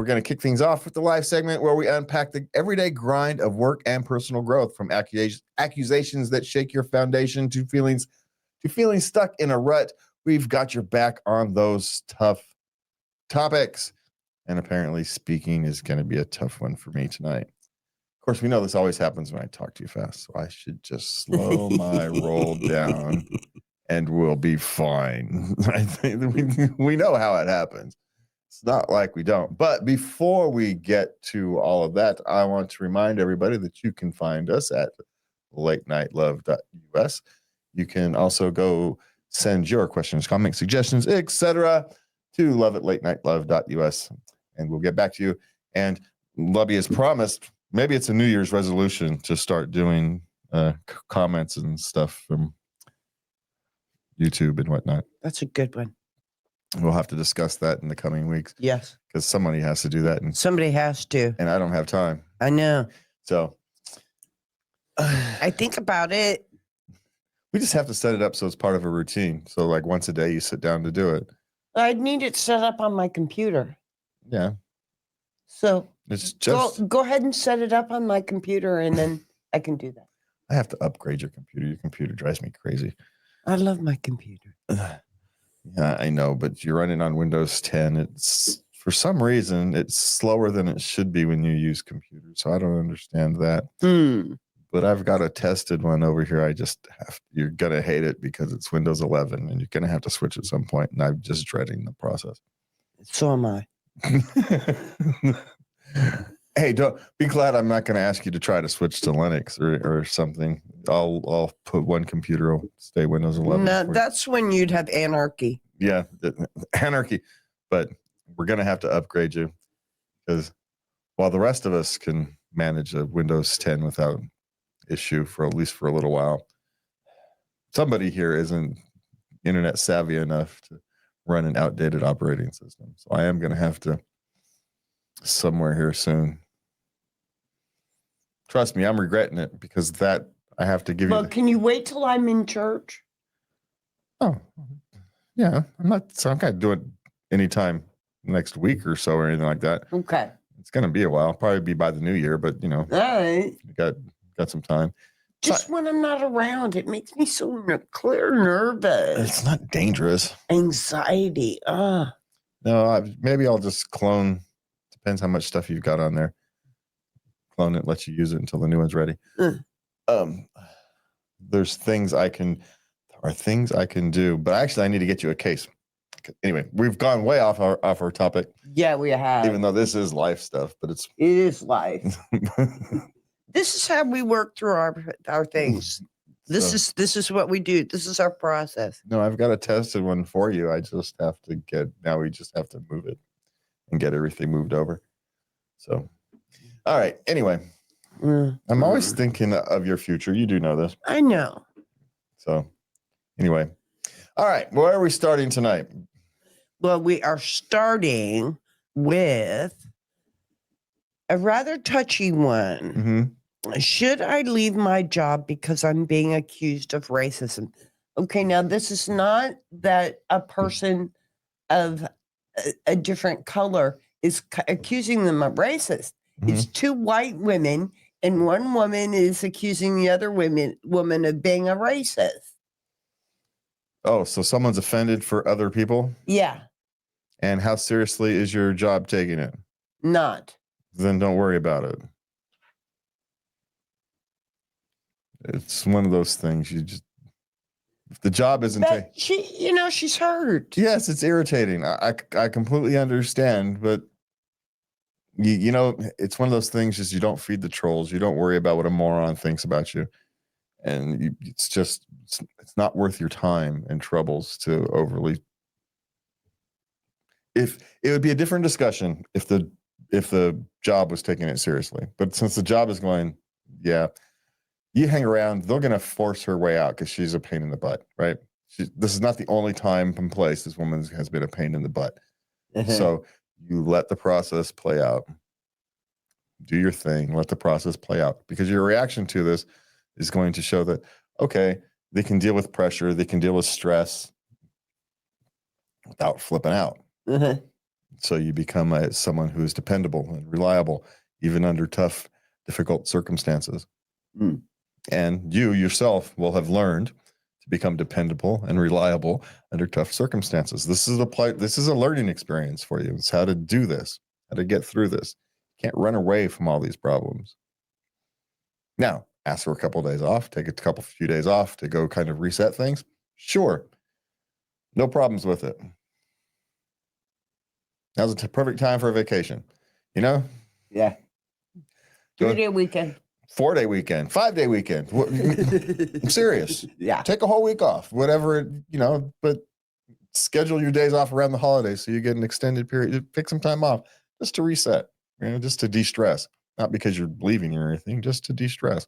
we're going to kick things off with the live segment where we unpack the everyday grind of work and personal growth, from accusations that shake your foundation to feeling stuck in a rut. We've got your back on those tough topics. And apparently speaking is going to be a tough one for me tonight. Of course, we know this always happens when I talk too fast, so I should just slow my roll down and we'll be fine. I think we know how it happens. It's not like we don't. But before we get to all of that, I want to remind everybody that you can find us at latenightlove.us. You can also go send your questions, comments, suggestions, etc. to love@latenightLove.us, and we'll get back to you. And Lubby has promised, maybe it's a New Year's resolution to start doing comments and stuff from YouTube and whatnot. That's a good one. We'll have to discuss that in the coming weeks. Yes. Because somebody has to do that. And somebody has to. And I don't have time. I know. So. I think about it. We just have to set it up so it's part of a routine. So like once a day you sit down to do it. I need it set up on my computer. Yeah. So it's just go ahead and set it up on my computer and then I can do that. I have to upgrade your computer. Your computer drives me crazy. I love my computer. Yeah, I know, but you're running on Windows 10. It's for some reason it's slower than it should be when you use computers. So I don't understand that. But I've got a tested one over here. You're gonna hate it because it's Windows 11 and you're gonna have to switch at some point. And I'm just dreading the process. So am I. Hey, don't be glad I'm not going to ask you to try to switch to Linux or something. I'll put one computer, will stay Windows 11. No, that's when you'd have anarchy. Yeah, anarchy. But we're going to have to upgrade you because while the rest of us can manage a Windows 10 without issue for at least for a little while, somebody here isn't internet savvy enough to run an outdated operating system. So I am going to have to somewhere here soon. Trust me, I'm regretting it because that I have to give you. Well, can you wait till I'm in church? Oh, yeah. I'm not going to do it anytime next week or so or anything like that. Okay. It's going to be a while. Probably be by the new year, but you know, all right. You got some time. Just when I'm not around, it makes me so nervous. It's not dangerous. Anxiety. No, maybe I'll just clone. Depends how much stuff you've got on there. Clone it, let you use it until the new one's ready. There's things I can do, but actually I need to get you a case. Anyway, we've gone way off our topic. Yeah, we have. Even though this is life stuff, but it is life. This is how we work through our things. This is what we do. This is our process. No, I've got a tested one for you. I just have to we just have to move it and get everything moved over. So, all right. Anyway, I'm always thinking of your future. You do know this. I know. So, anyway, all right. Where are we starting tonight? Well, we are starting with a rather touchy one. Mm-hmm. Should I leave my job because I'm being accused of racism? Okay, now this is not that a person of a different color is accusing them of racist. Mm-hmm. It's two white women, and one woman is accusing the other woman of being a racist. Oh, so someone's offended for other people? Yeah. And how seriously is your job taking it? Not. Then don't worry about it. It's one of those things if the job isn't she's hurt. Yes, it's irritating. I completely understand, but it's one of those things you don't feed the trolls. You don't worry about what a moron thinks about you. And it's not worth your time and troubles to overly. If it would be a different discussion if the job was taking it seriously, but since the job is going, yeah, you hang around, they're going to force her way out because she's a pain in the butt, right? This is not the only time and place this woman has been a pain in the butt. Mm-hmm. So you let the process play out. Do your thing. Let the process play out because your reaction to this is going to show that, okay, they can deal with pressure. They can deal with stress without flipping out. Mm-hmm. So you become someone who is dependable and reliable, even under tough, difficult circumstances. Mm. And you yourself will have learned to become dependable and reliable under tough circumstances. This is a learning experience for you. It's how to do this, how to get through this. You can't run away from all these problems. Now, ask for a couple of days off, take a few days off to go kind of reset things. Sure. No problems with it. Now's a perfect time for a vacation. You know? Yeah. 3-day weekend. 4-day weekend, 5-day weekend. I'm serious. Yeah. Take a whole week off, whatever, but schedule your days off around the holidays so you get an extended period. Pick some time off just to reset, just to de-stress. Not because you're leaving or anything, just to de-stress.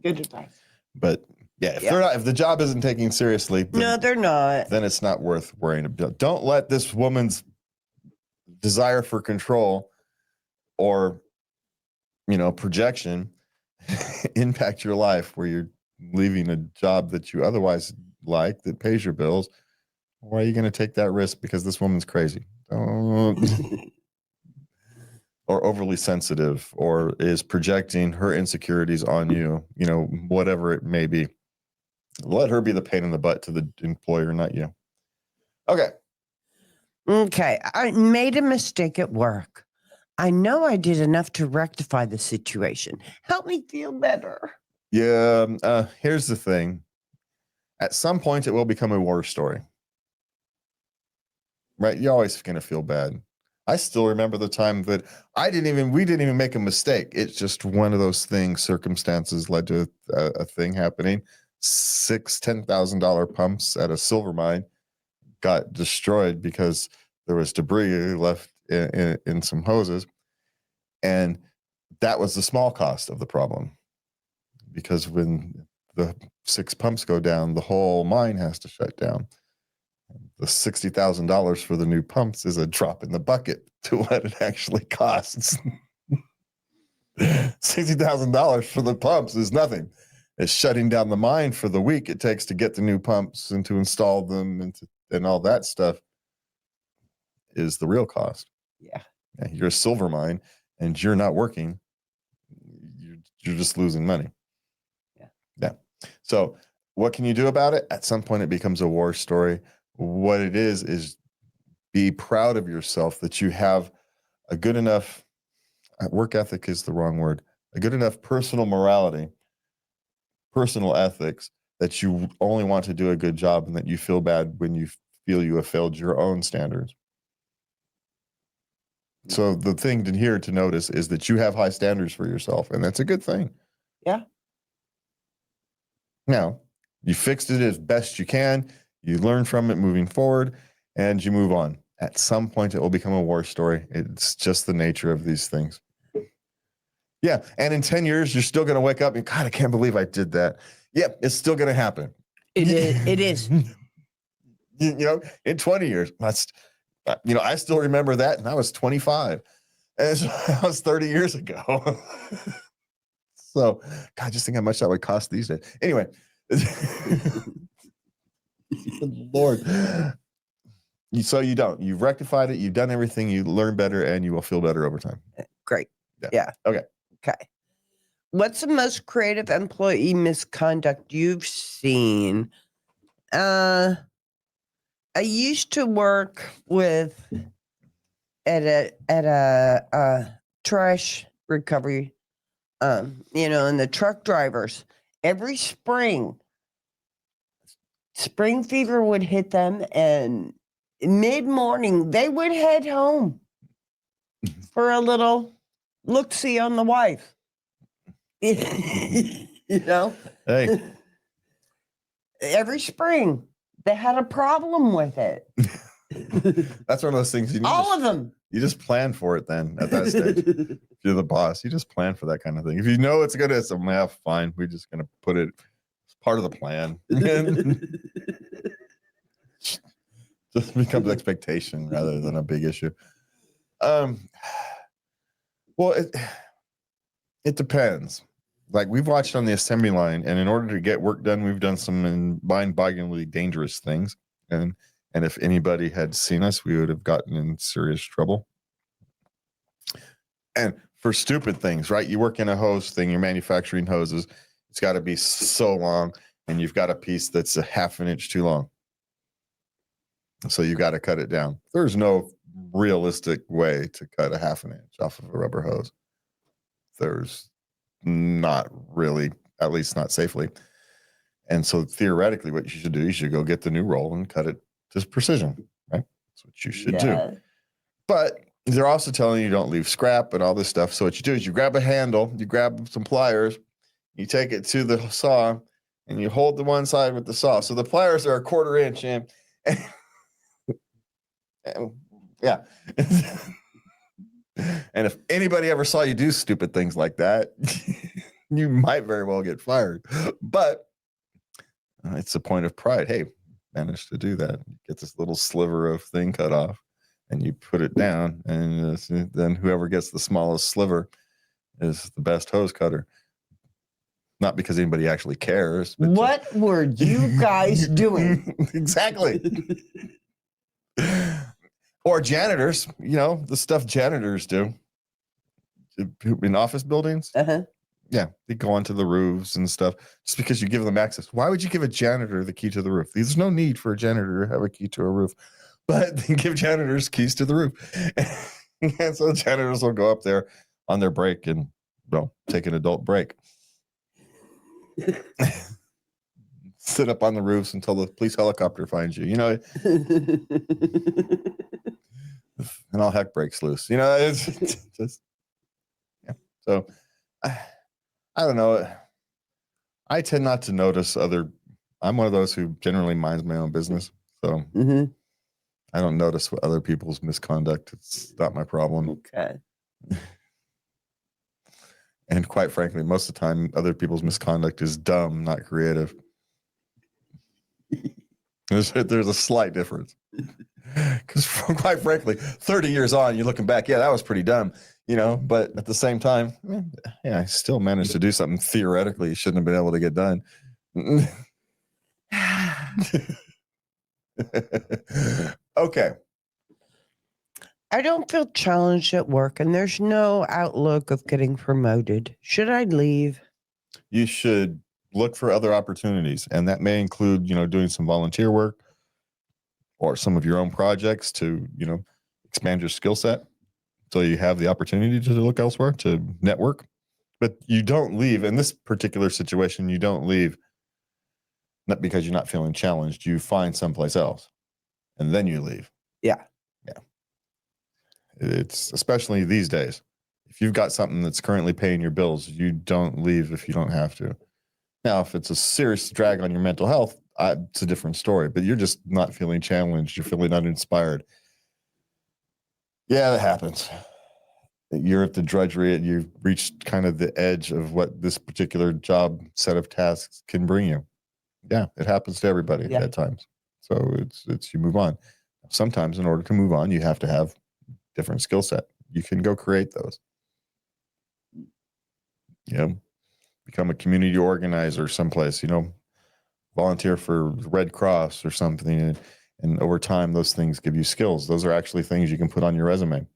Good advice. But yeah, if the job isn't taken seriously, no, they're not. Then it's not worth worrying about. Don't let this woman's desire for control or projection impact your life where you're leaving a job that you otherwise like that pays your bills. Why are you going to take that risk because this woman's crazy? Don't. Or overly sensitive, or is projecting her insecurities on you, whatever it may be. Let her be the pain in the butt to the employer, not you. Okay. I made a mistake at work. I know I did enough to rectify the situation. Help me feel better. Yeah. Here's the thing. At some point, it will become a war story. Right? You're always going to feel bad. I still remember the time that we didn't even make a mistake. It's just one of those things, circumstances led to a thing happening. $10,000 pumps at a silver mine got destroyed because there was debris left in some hoses. And that was the small cost of the problem. Because when the 6 pumps go down, the whole mine has to shut down. The $60,000 for the new pumps is a drop in the bucket to what it actually costs. $60,000 for the pumps is nothing. It's shutting down the mine for the week it takes to get the new pumps and to install them and all that stuff is the real cost. Yeah. You're a silver mine and you're not working. You're just losing money. Yeah. So what can you do about it? At some point, it becomes a war story. What it is be proud of yourself that you have a good enough work ethic is the wrong word, a good enough personal morality, personal ethics that you only want to do a good job and that you feel bad when you feel you have failed your own standards. So the thing to notice is that you have high standards for yourself, and that's a good thing. Yeah. Now, you fixed it as best you can. You learn from it moving forward, and you move on. At some point, it will become a war story. It's just the nature of these things. Yeah, and in 10 years, you're still going to wake up and, God, I can't believe I did that. Yep, it's still going to happen. It is. In 20 years, I still remember that, and I was 25. And that was 30 years ago. So, God, just think how much that would cost these days. Anyway. Lord. So you don't. You've rectified it. You've done everything. You learn better, and you will feel better over time. Great. Yeah. Okay. What's the most creative employee misconduct you've seen? I used to work at a trash recovery, and the truck drivers. Every spring fever would hit them, and mid-morning they would head home for a little look-see on the wife. Hey. Every spring they had a problem with it. That's one of those things All of them. You just plan for it then at that stage. If you're the boss, you just plan for that kind of thing. If you know it's gonna, it's fine. We're just gonna put it as part of the plan. Just becomes expectation rather than a big issue. Well, it depends. Like we've watched on the assembly line, and in order to get work done, we've done some mind-bogglingly dangerous things. And And if anybody had seen us, we would have gotten in serious trouble. And for stupid things, right? You work in a hose thing, you're manufacturing hoses. It's got to be so long, and you've got a piece that's a half an inch too long. So you got to cut it down. There's no realistic way to cut a half an inch off of a rubber hose. There's not really, at least not safely. And so theoretically, what you should do, you should go get the new roll and cut it to precision, right? That's what you should do. But they're also telling you don't leave scrap and all this stuff. So what you do is you grab a handle, you grab some pliers, you take it to the saw, and you hold the one side with the saw. So the pliers are a 1/4 inch in. And yeah. And if anybody ever saw you do stupid things like that, you might very well get fired. But it's a point of pride. Hey, managed to do that. You get this little sliver of thing cut off, and you put it down, and then whoever gets the smallest sliver is the best hose cutter. Not because anybody actually cares. But what were you guys doing? Exactly. Or janitors, the stuff janitors do in office buildings. Uh-huh. Yeah, they go onto the roofs and stuff just because you give them access. Why would you give a janitor the key to the roof? There's no need for a janitor to have a key to a roof, but they give janitors keys to the roof. And so janitors will go up there on their break and, take an adult break. Sit up on the roofs until the police helicopter finds you, and all heck breaks loose. It's just, yeah. So I don't know. I tend not to notice I'm one of those who generally minds my own business. So I don't notice what other people's misconduct. It's not my problem. Okay. And quite frankly, most of the time, other people's misconduct is dumb, not creative. There's a slight difference. Because quite frankly, 30 years on, you're looking back, yeah, that was pretty dumb, but at the same time, I still managed to do something theoretically shouldn't have been able to get done. Okay. I don't feel challenged at work, and there's no outlook of getting promoted. Should I leave? You should look for other opportunities, and that may include, doing some volunteer work or some of your own projects to, expand your skill set. So you have the opportunity to look elsewhere, to network. But you don't leave in this particular situation. You don't leave not because you're not feeling challenged. You find someplace else, and then you leave. Yeah. It's especially these days. If you've got something that's currently paying your bills, you don't leave if you don't have to. Now, if it's a serious drag on your mental health, it's a different story. But you're just not feeling challenged. You're feeling uninspired. Yeah, that happens. You're at the drudgery and you've reached kind of the edge of what this particular job set of tasks can bring you. Yeah, it happens to everybody at times. So it's you move on. Sometimes in order to move on, you have to have different skill set. You can go create those. Become a community organizer someplace, volunteer for Red Cross or something. And over time, those things give you skills. Those are actually things you can put on your resume.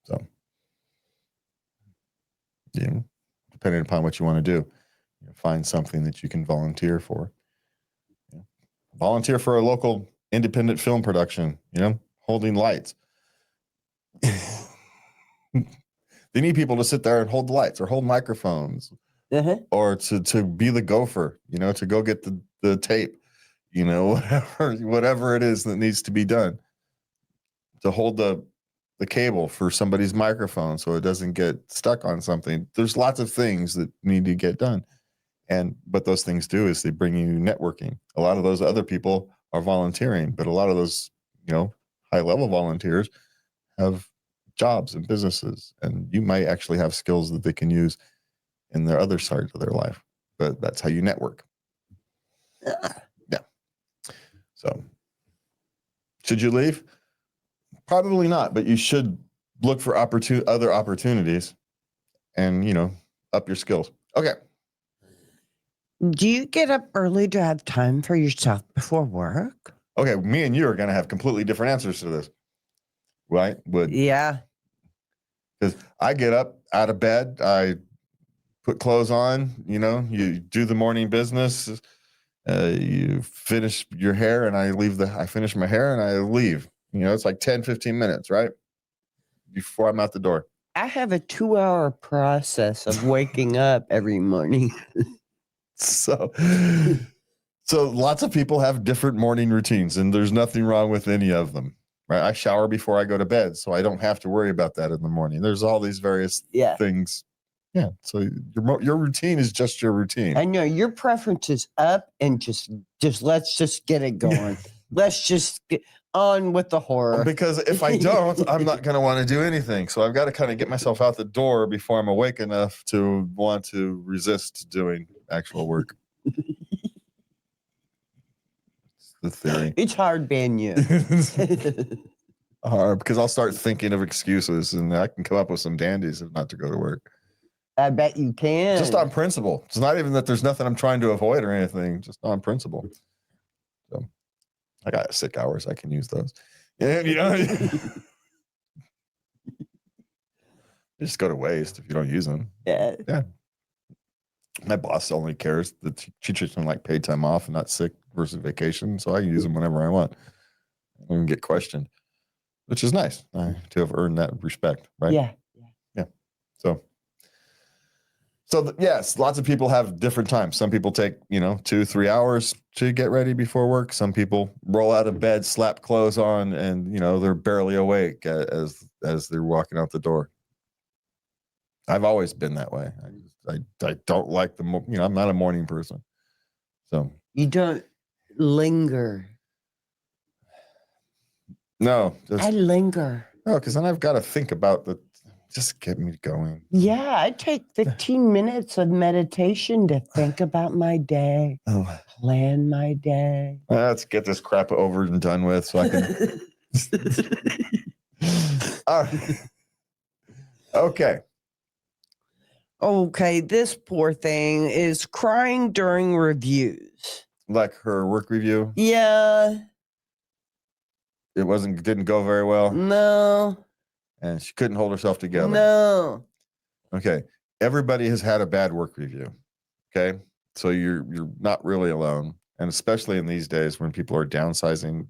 So, depending upon what you want to do, find something that you can volunteer for. Volunteer for a local independent film production, holding lights. They need people to sit there and hold the lights or hold microphones or to be the gopher, to go get the tape, whatever it is that needs to be done, to hold the cable for somebody's microphone so it doesn't get stuck on something. There's lots of things that need to get done. And what those things do is they bring you networking. A lot of those other people are volunteering, but a lot of those, high level volunteers have jobs and businesses, and you might actually have skills that they can use in their other side of their life. But that's how you network. Yeah. So should you leave? Probably not, but you should look for other opportunities and, up your skills. Okay. Do you get up early to have time for yourself before work? Okay, me and you are going to have completely different answers to this, right? Yeah. Because I get up out of bed, I put clothes on, you do the morning business, you finish your hair, and I finish my hair and I leave. It's like 10, 15 minutes, right? Before I'm out the door. I have a 2-hour process of waking up every morning. So lots of people have different morning routines, and there's nothing wrong with any of them, right? I shower before I go to bed, so I don't have to worry about that in the morning. There's all these various things. Yeah. So your routine is just your routine. I know your preference is up and just let's just get it going. Let's just get on with the horror. Because if I don't, I'm not going to want to do anything. So I've got to kind of get myself out the door before I'm awake enough to want to resist doing actual work. The theory. It's hard being you. Hard because I'll start thinking of excuses, and I can come up with some dandies of not to go to work. I bet you can. Just on principle. It's not even that there's nothing I'm trying to avoid or anything. Just on principle. So I got sick hours. I can use those. And they just go to waste if you don't use them. Yeah. My boss only cares that she treats them like paid time off and not sick versus vacation, so I can use them whenever I want. I don't even get questioned, which is nice to have earned that respect, right? Yeah. So yes, lots of people have different times. Some people take 2-3 hours to get ready before work. Some people roll out of bed, slap clothes on, and they're barely awake as they're walking out the door. I've always been that way. I don't like I'm not a morning person. So you don't linger. No, I linger. No, because then I've got to think about just get me going. Yeah, I take 15 minutes of meditation to think about my day, plan my day. Let's get this crap over and done with so I can. All right. Okay. Okay, this poor thing is crying during reviews. Like her work review? Yeah. It didn't go very well? No. And she couldn't hold herself together? No. Okay. Everybody has had a bad work review. Okay. So you're not really alone. And especially in these days when people are downsizing,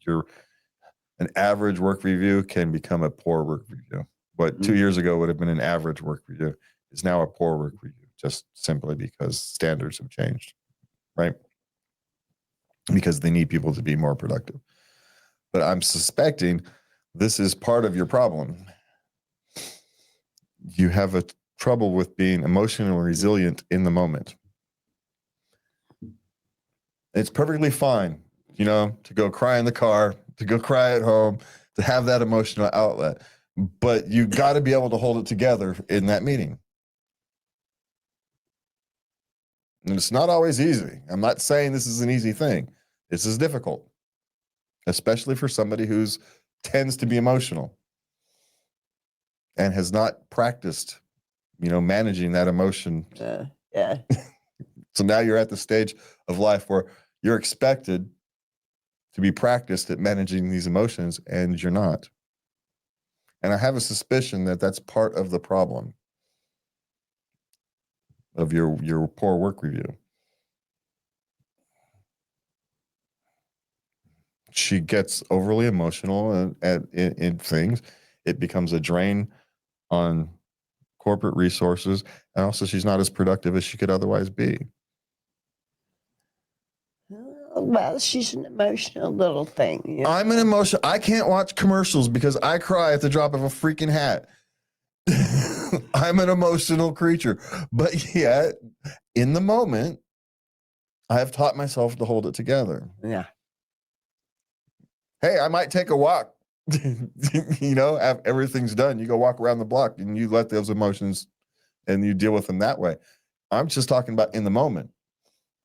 an average work review can become a poor work review. What 2 years ago would have been an average work review is now a poor work review, just simply because standards have changed, right? Because they need people to be more productive. But I'm suspecting this is part of your problem. You have a trouble with being emotionally resilient in the moment. It's perfectly fine, to go cry in the car, to go cry at home, to have that emotional outlet. But you got to be able to hold it together in that meeting. And it's not always easy. I'm not saying this is an easy thing. This is difficult, especially for somebody who tends to be emotional and has not practiced, managing that emotion. Yeah. So now you're at the stage of life where you're expected to be practiced at managing these emotions, and you're not. And I have a suspicion that that's part of the problem of your poor work review. She gets overly emotional in things. It becomes a drain on corporate resources, and also she's not as productive as she could otherwise be. Well, she's an emotional little thing. I'm an emotional. I can't watch commercials because I cry at the drop of a freaking hat. I'm an emotional creature, but yet in the moment, I have taught myself to hold it together. Yeah. Hey, I might take a walk. After everything's done, you go walk around the block and you let those emotions and you deal with them that way. I'm just talking about in the moment.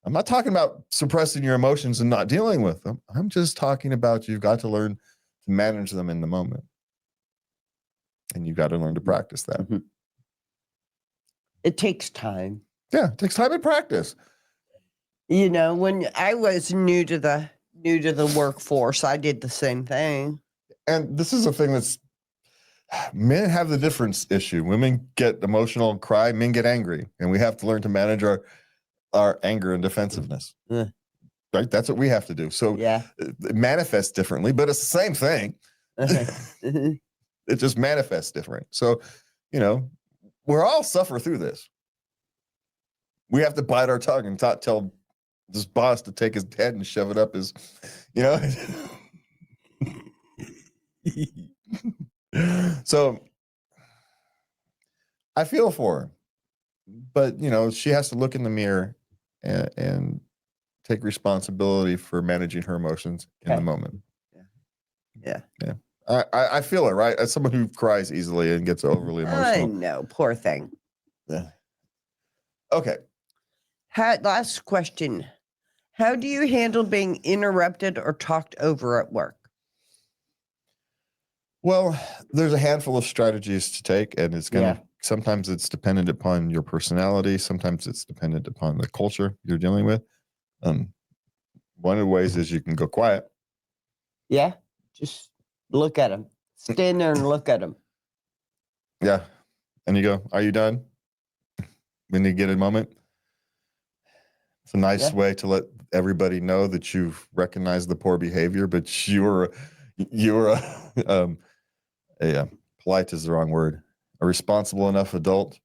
I'm not talking about suppressing your emotions and not dealing with them. I'm just talking about you've got to learn to manage them in the moment. And you've got to learn to practice that. Mm-hmm. It takes time. Yeah, it takes time and practice. You know, when I was new to the workforce, I did the same thing. And this is a thing that's men have the difference issue. Women get emotional and cry, men get angry, and we have to learn to manage our anger and defensiveness. Uh, Right? That's what we have to do. So yeah. it manifests differently, but it's the same thing. Mhm. It just manifests different. So, you know, we're all suffer through this. We have to bite our tongue and tell this boss to take his head and shove it up his, you know. So I feel for her, but you know, she has to look in the mirror and take responsibility for managing her emotions in the Okay. moment. Yeah. Yeah. I feel it, right? As someone who cries easily and gets overly I emotional. know, poor thing. Yeah. Okay. Last question. How do you handle being interrupted or talked over at work? Well, there's a handful of strategies to take, and it's going to sometimes it's dependent upon your personality, sometimes it's dependent upon the culture you're dealing with. One of the ways is you can go quiet. Yeah. Just look at him. Stand there and look at him. Yeah. And you go, "Are you done?" When you get a moment. It's a nice way to let everybody know that you've recognized the poor behavior, but you're polite is the wrong word, a responsible enough adult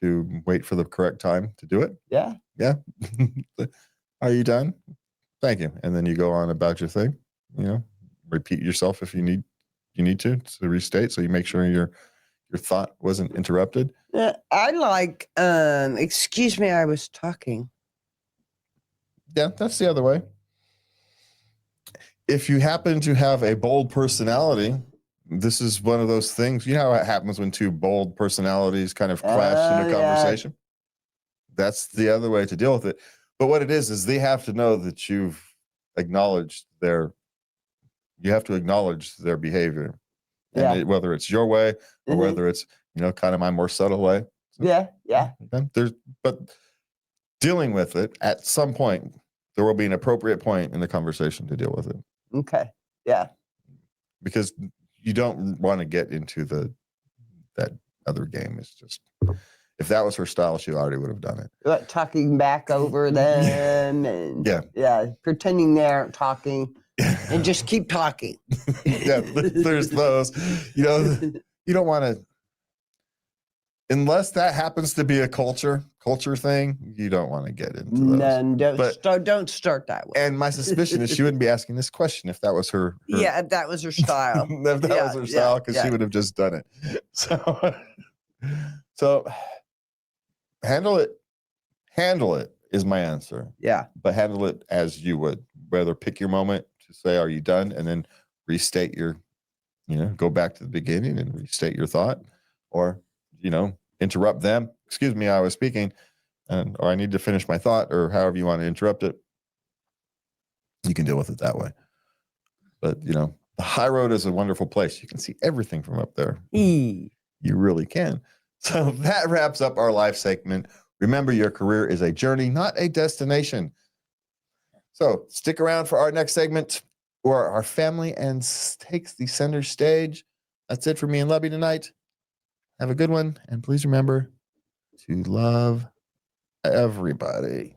to wait for the correct time to do it. Yeah. Yeah. Are you done? Thank you. And then you go on about your thing, you know, repeat yourself if you need to restate. So you make sure your thought wasn't interrupted. I like, excuse me, I was talking. Yeah, that's the other way. If you happen to have a bold personality, this is one of those things. You know how it happens when two bold personalities kind of clash in a conversation? That's the other way to deal with it. But what it is they have to know that you have to acknowledge their behavior. And whether it's your way or whether it's, kind of my more subtle way. So, yeah. But dealing with it at some point, there will be an appropriate point in the conversation to deal with it. Okay. Yeah. Because you don't want to get into that other game. It's just, if that was her style, she already would have done it. Talking back over them and pretending they aren't talking and just keep talking. Yeah, there's those. You don't want to, unless that happens to be a culture thing, you don't want to get into those. Don't start that way. And my suspicion is she wouldn't be asking this question if that was her yeah, if that was her style. if that was her style, because she would have just done it. So handle it is my answer. Yeah. But handle it as you would. Whether pick your moment to say, "Are you done?" and then restate your, go back to the beginning and restate your thought, or, interrupt them. "Excuse me, I was speaking," or "I need to finish my thought," or however you want to interrupt it. You can deal with it that way. But, the high road is a wonderful place. You can see everything from up there. You really can. So that wraps up our life segment. Remember, your career is a journey, not a destination. So stick around for our next segment, where our family takes the center stage. That's it for me and Lubby tonight. Have a good one. And please remember to love everybody.